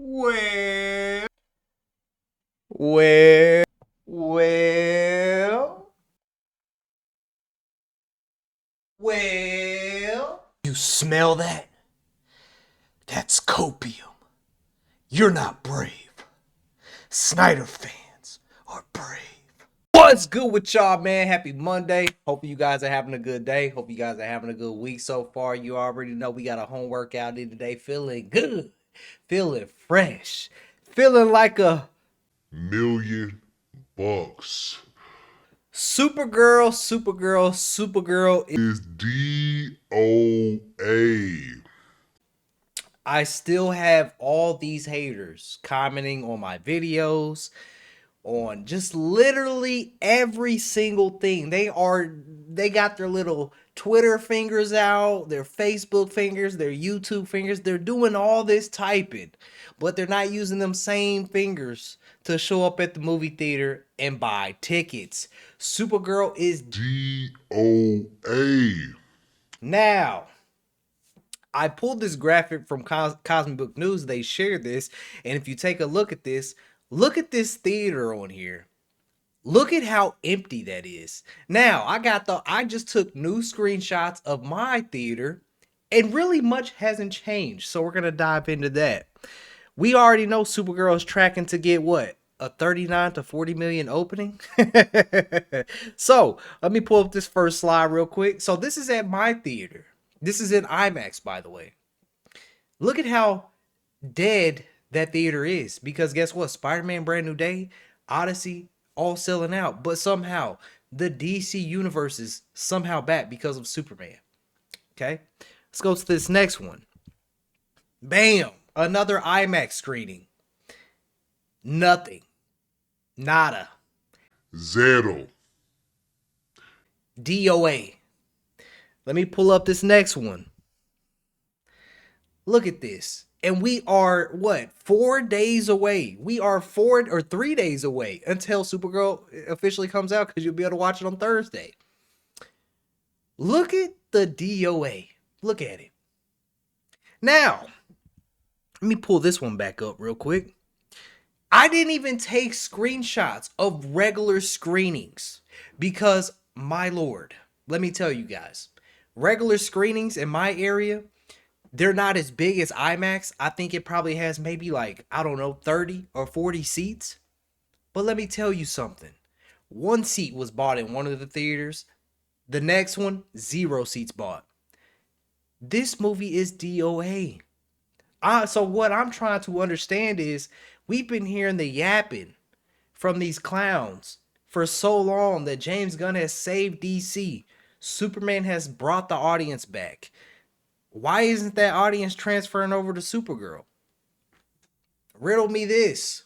Well, well, well, well. You smell that? That's copium. You're not brave. Snyder fans are brave. What's good with y'all, man? Happy Monday. Hope you guys are having a good day. Hope you guys are having a good week so far. You already know we got a home workout in today. Feeling good. Feeling fresh. Feeling like a $1,000,000. Supergirl Is DOA. I still have all these haters commenting on my videos, on just literally every single thing. They got their little Twitter fingers out, their Facebook fingers, their YouTube fingers. They're doing all this typing, but they're not using them same fingers to show up at the movie theater and buy tickets. Supergirl is DOA. now. I pulled this graphic from Cosmic Book News. They shared this, and if you take a look at this theater on here. Look at how empty that is. Now, I just took new screenshots of my theater, and really much hasn't changed. So we're going to dive into that. We already know Supergirl is tracking to get what? A 39 to 40 million opening. So let me pull up this first slide real quick. So this is at my theater. This is in IMAX, by the way. Look at how dead that theater is. Because guess what? Spider-Man Brand New Day, Odyssey, all selling out. But somehow the DC universe is somehow back because of Superman. Okay. Let's go to this next one. Bam. Another IMAX screening. Nothing. Nada. Zero. DOA. Let me pull up this next one. Look at this. And we are, what, 4 days away. We are 4 or 3 days away until Supergirl officially comes out, because you'll be able to watch it on Thursday. Look at the DOA. Look at it. Now, let me pull this one back up real quick. I didn't even take screenshots of regular screenings because, my lord, let me tell you guys, regular screenings in my area, they're not as big as IMAX. I think it probably has maybe like, I don't know, 30 or 40 seats. But let me tell you something. One seat was bought in one of the theaters. The next one, 0 seats bought. This movie is DOA. So what I'm trying to understand is, we've been hearing the yapping from these clowns for so long that James Gunn has saved DC. Superman has brought the audience back. Why isn't that audience transferring over to Supergirl? Riddle me this.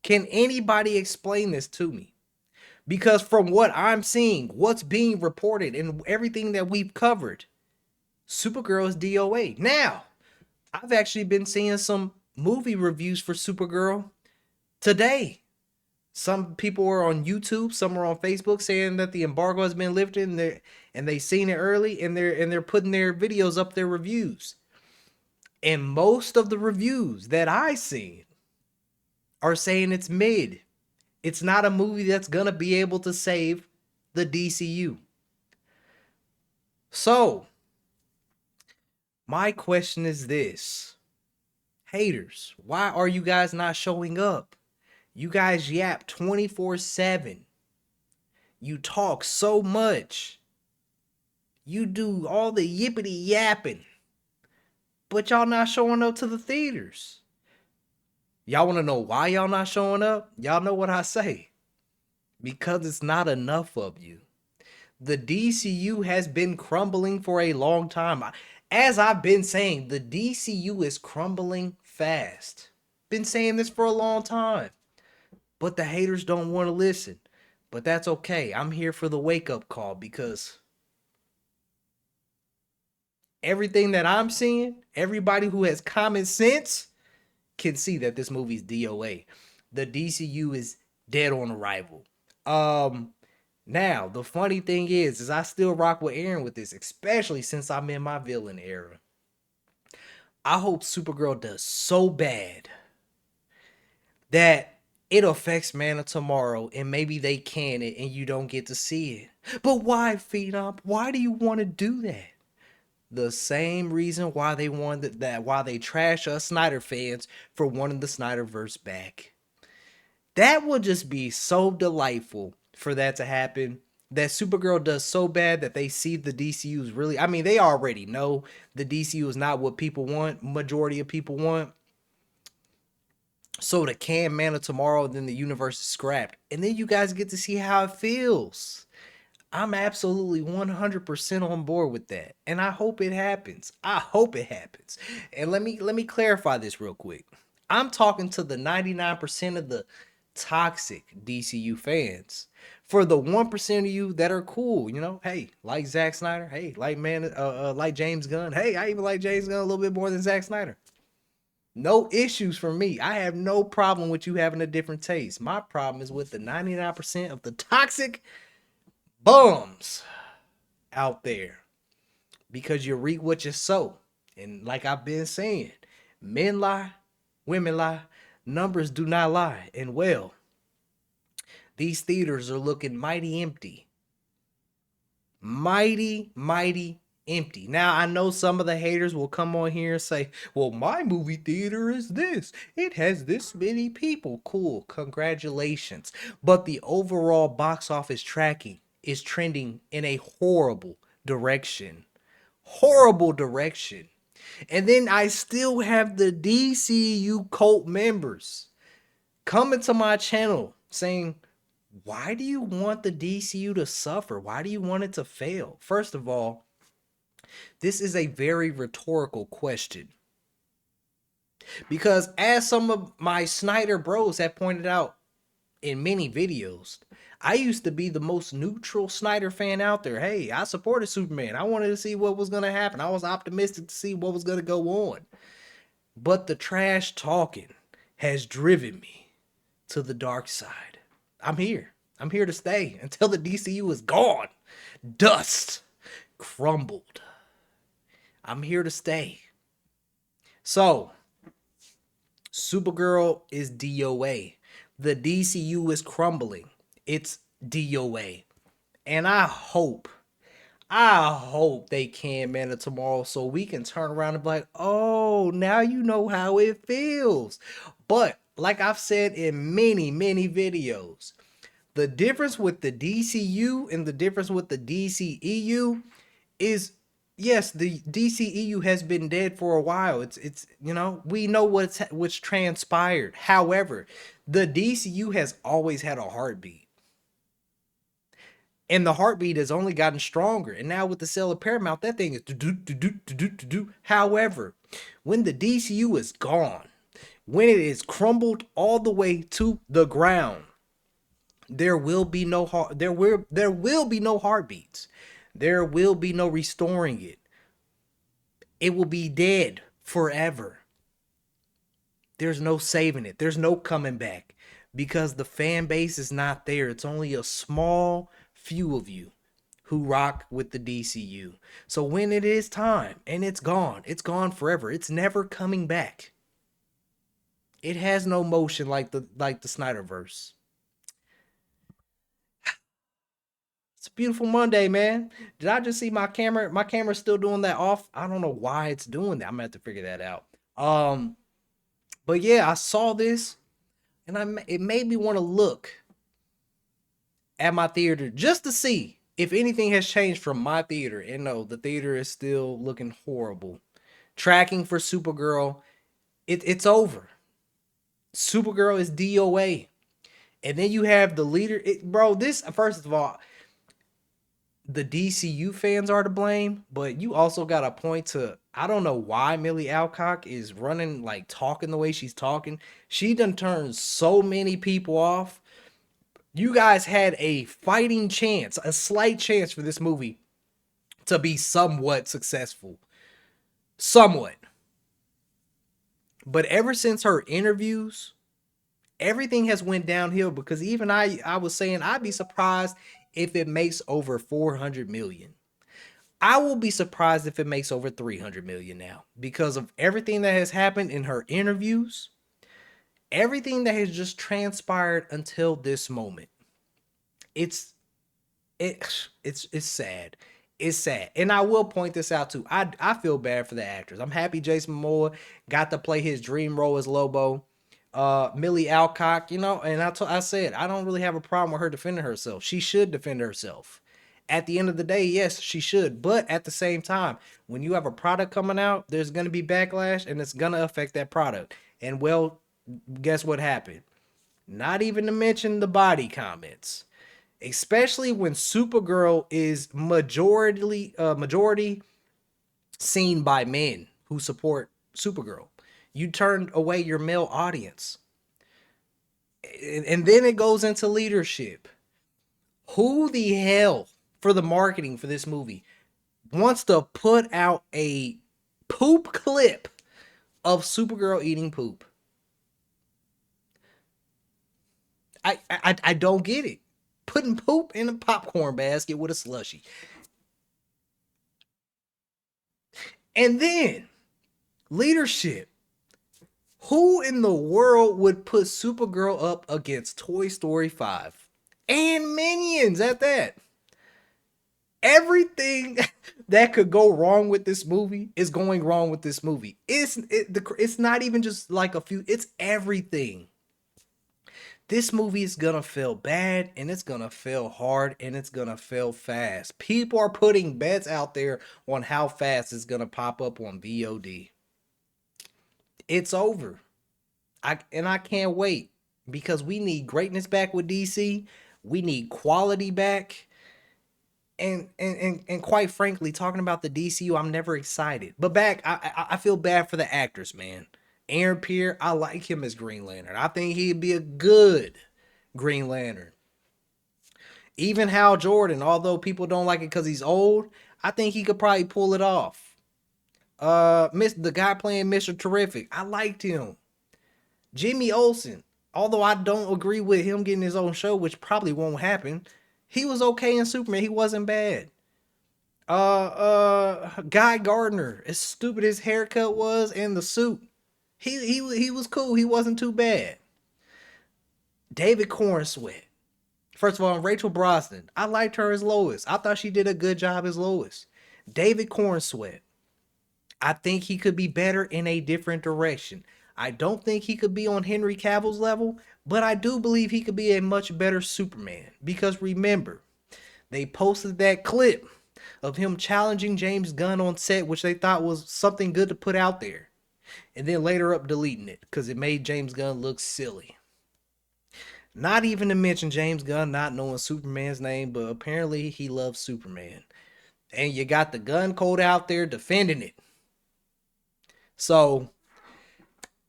Can anybody explain this to me? Because from what I'm seeing, what's being reported, and everything that we've covered, Supergirl is DOA. Now, I've actually been seeing some movie reviews for Supergirl today. Some people are on YouTube, some are on Facebook saying that the embargo has been lifted, and they seen it early, and they're putting their videos up, their reviews. And most of the reviews that I seen are saying it's mid. It's not a movie that's gonna be able to save the DCU. So, my question is this. Haters, why are you guys not showing up? You guys yap 24/7. You talk so much. You do all the yippity yapping. But y'all not showing up to the theaters. Y'all want to know why y'all not showing up? Y'all know what I say. Because it's not enough of you. The DCU has been crumbling for a long time. As I've been saying, the DCU is crumbling fast. Been saying this for a long time. But the haters don't want to listen. But that's okay. I'm here for the wake-up call, because everything that I'm seeing, everybody who has common sense can see that this movie's DOA. The DCU is dead on arrival. Now, the funny thing is I still rock with Aaron with this, especially since I'm in my villain era. I hope Supergirl does so bad that it affects Man of Tomorrow and maybe they can it and you don't get to see it. But why, Phenom? Why do you want to do that? The same reason why they wanted that, why they trash us Snyder fans for wanting the Snyderverse back. That would just be so delightful for that to happen. That Supergirl does so bad that they see the DCU is really, I mean, they already know the DCU is not what people want, majority of people want. So the can Man of Tomorrow, then the universe is scrapped. And then you guys get to see how it feels. I'm absolutely 100% on board with that. And I hope it happens. I hope it happens. And let me clarify this real quick. I'm talking to the 99% of the toxic DCU fans. For the 1% of you that are cool, you know, hey, like Zack Snyder, hey, like James Gunn. Hey, I even like James Gunn a little bit more than Zack Snyder. No issues for me. I have no problem with you having a different taste. My problem is with the 99% of the toxic bums out there, because you reap what you sow. And like I've been saying, men lie, women lie, numbers do not lie. And well, these theaters are looking mighty empty. Mighty empty. Now, I know some of the haters will come on here and say, well, my movie theater is this. It has this many people. Cool. Congratulations. But the overall box office tracking is trending in a horrible direction. Horrible direction. And then I still have the DCU cult members coming to my channel saying, why do you want the DCU to suffer? Why do you want it to fail? First of all, this is a very rhetorical question. Because as some of my Snyder bros have pointed out in many videos, I used to be the most neutral Snyder fan out there. Hey, I supported Superman. I wanted to see what was going to happen. I was optimistic to see what was going to go on. But the trash talking has driven me to the dark side. I'm here. I'm here to stay until the DCU is gone. Dust crumbled. I'm here to stay. So, Supergirl is DOA. The DCU is crumbling. It's DOA. And I hope they can Man of Tomorrow so we can turn around and be like, oh, now you know how it feels. But like I've said in many videos, the difference with the DCU and the difference with the DCEU is, yes, the DCEU has been dead for a while. It's you know, we know what's transpired. However, the DCU has always had a heartbeat. And the heartbeat has only gotten stronger. And now with the sale of Paramount, that thing is do. However, when the DCU is gone, when it is crumbled all the way to the ground, there will be no heartbeats. There will be no restoring it. It will be dead forever. There's no saving it. There's no coming back because the fan base is not there. It's only a small few of you who rock with the DCU. So when it is time and it's gone forever. It's never coming back. It has no motion like the Snyderverse. It's a beautiful Monday, man. Did I just see my camera? My camera's still doing that off. I don't know why it's doing that. I'm gonna have to figure that out. But yeah, I saw this, and it made me want to look at my theater just to see if anything has changed from my theater. And no, the theater is still looking horrible. Tracking for Supergirl, it's over. Supergirl is DOA. And then you have the leader. Bro, this, first of all, the DCU fans are to blame, but you also got a point to, I don't know why Millie Alcock is running, like talking the way she's talking. She done turned so many people off. You guys had a fighting chance, a slight chance for this movie to be somewhat successful. Somewhat. But ever since her interviews, everything has went downhill because even I was saying I'd be surprised if it makes over 400 million. I will be surprised if it makes over 300 million now because of everything that has happened in her interviews, everything that has just transpired until this moment. It's it's sad. It's sad. And I will point this out too. I feel bad for the actors. I'm happy Jason Momoa got to play his dream role as Lobo. Millie Alcock, you know, and I said I don't really have a problem with her defending herself. She should defend herself. At the end of the day, yes, she should. But at the same time, when you have a product coming out, there's going to be backlash and it's going to affect that product. And well, guess what happened? Not even to mention the body comments, especially when Supergirl is majority seen by men who support Supergirl. You turned away your male audience. And then it goes into leadership. Who the hell for the marketing for this movie wants to put out a poop clip of Supergirl eating poop? I don't get it. Putting poop in a popcorn basket with a slushie. And then leadership. Who in the world would put Supergirl up against Toy Story 5 and Minions at that? Everything that could go wrong with this movie is going wrong with this movie. It's not even just like a few, it's everything. This movie is gonna fail bad, and it's gonna fail hard, and it's gonna fail fast. People are putting bets out there on how fast it's gonna pop up on VOD. It's over. I can't wait because we need greatness back with DC. We need quality back. And quite frankly, talking about the DCU, I'm never excited. But back, I feel bad for the actors, man. Aaron Pierre, I like him as Green Lantern. I think he'd be a good Green Lantern. Even Hal Jordan, although people don't like it because he's old, I think he could probably pull it off. The guy playing Mr. Terrific, I liked him. Jimmy Olsen, although I don't agree with him getting his own show, which probably won't happen, he was okay in Superman. He wasn't bad. Guy Gardner, as stupid as haircut was and the suit, he was cool. He wasn't too bad. David Cornsweet. First of all, Rachel Brosnan, I liked her as Lois. I thought she did a good job as Lois. David Cornsweet, I think he could be better in a different direction. I don't think he could be on Henry Cavill's level, but I do believe he could be a much better Superman. Because remember, they posted that clip of him challenging James Gunn on set, which they thought was something good to put out there. And then later up deleting it because it made James Gunn look silly. Not even to mention James Gunn not knowing Superman's name, but apparently he loves Superman. And you got the Gunn code out there defending it. So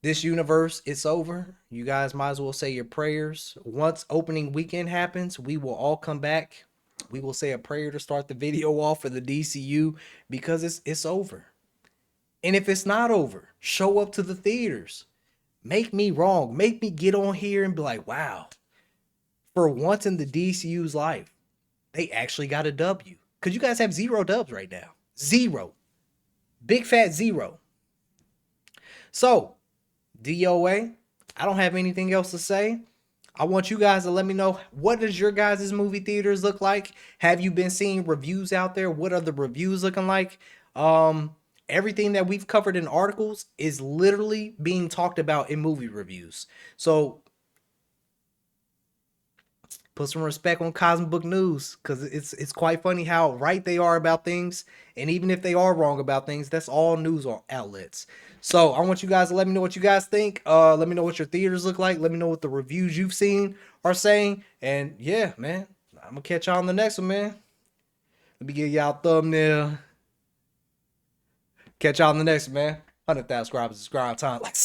this universe, it's over. You guys might as well say your prayers. Once opening weekend happens, we will all come back. We will say a prayer to start the video off for the DCU because it's over. And if it's not over, show up to the theaters. Make me wrong. Make me get on here and be like, wow, for once in the DCU's life, they actually got a W. Because you guys have 0 dubs right now. 0. Big fat 0. So, DOA, I don't have anything else to say. I want you guys to let me know, what does your guys' movie theaters look like? Have you been seeing reviews out there? What are the reviews looking like? Everything that we've covered in articles is literally being talked about in movie reviews. So put some respect on Cosmic Book News, because it's quite funny how right they are about things. And even if they are wrong about things, that's all news outlets. So I want you guys to let me know what you guys think. Let me know what your theaters look like. Let me know what the reviews you've seen are saying. And yeah, man, I'm going to catch y'all on the next one, man. Let me give y'all a thumbnail. Catch y'all on the next one, man. 100,000 subscribers, subscribe time. Like,